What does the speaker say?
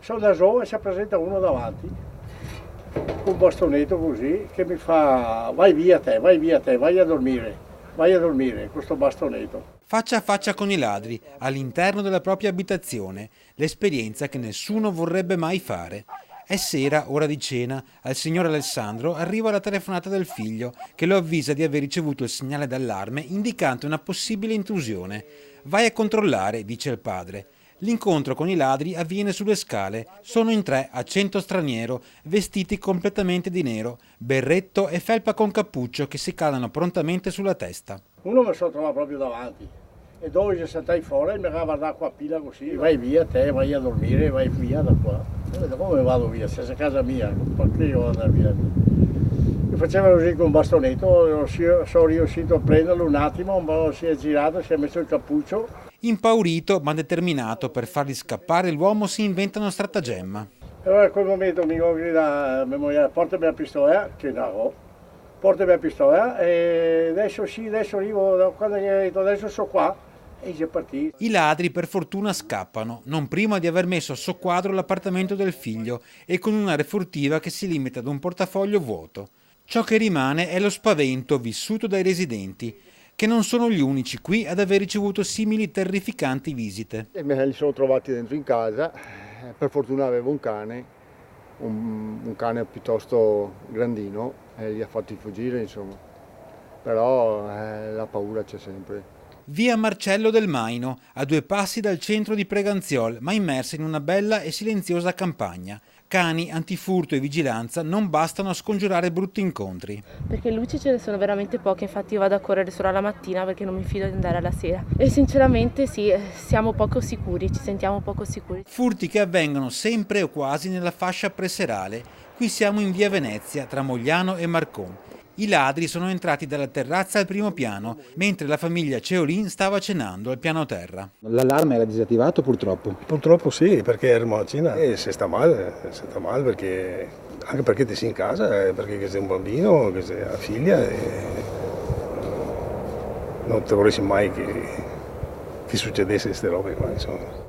sono da solo e si presenta uno davanti, con un bastonetto così, che mi fa vai via te, vai a dormire, questo bastonetto. Faccia a faccia con i ladri, all'interno della propria abitazione, l'esperienza che nessuno vorrebbe mai fare. È sera, ora di cena, al signor Alessandro arriva la telefonata del figlio che lo avvisa di aver ricevuto il segnale d'allarme indicante una possibile intrusione. Vai a controllare, dice il padre. L'incontro con i ladri avviene sulle scale. Sono in 3, accento straniero, vestiti completamente di nero, berretto e felpa con cappuccio che si calano prontamente sulla testa. Uno mi sono trovato proprio davanti e dopo ci saltai fuori e mi ha guardato qua a pila così, vai via te, vai a dormire, vai via da qua. E come vado via? Se è casa mia, perché io vado via? Mi faceva così con un bastonetto, sono riuscito a prenderlo un attimo, si è girato, si è messo il cappuccio. Impaurito ma determinato per farli scappare, l'uomo si inventa uno stratagemma. E allora in quel momento mi grida mia moglie, portami la pistola, che no, portami la pistola e adesso arrivo, quando gli ho detto adesso sono qua e si è partito. I ladri per fortuna scappano, non prima di aver messo a soqquadro l'appartamento del figlio e con un'area furtiva che si limita ad un portafoglio vuoto. Ciò che rimane è lo spavento vissuto dai residenti, che non sono gli unici qui ad aver ricevuto simili terrificanti visite. E me li sono trovati dentro in casa, per fortuna avevo un cane, un cane piuttosto grandino e li ha fatti fuggire insomma, però la paura c'è sempre. Via Marcello del Maino, a 2 passi dal centro di Preganziol, ma immersa in una bella e silenziosa campagna. Cani, antifurto e vigilanza non bastano a scongiurare brutti incontri. Perché luci ce ne sono veramente poche, infatti io vado a correre solo alla mattina perché non mi fido di andare alla sera. E sinceramente sì, siamo poco sicuri, ci sentiamo poco sicuri. Furti che avvengono sempre o quasi nella fascia preserale. Qui siamo in via Venezia, tra Mogliano e Marcon. I ladri sono entrati dalla terrazza al primo piano, mentre la famiglia Ceolin stava cenando al piano terra. L'allarme era disattivato purtroppo? Purtroppo sì, perché eravamo a cena e se sta male perché, anche perché ti sei in casa, perché sei un bambino, che sei una figlia e non te vorresti mai che succedesse queste robe qua, insomma.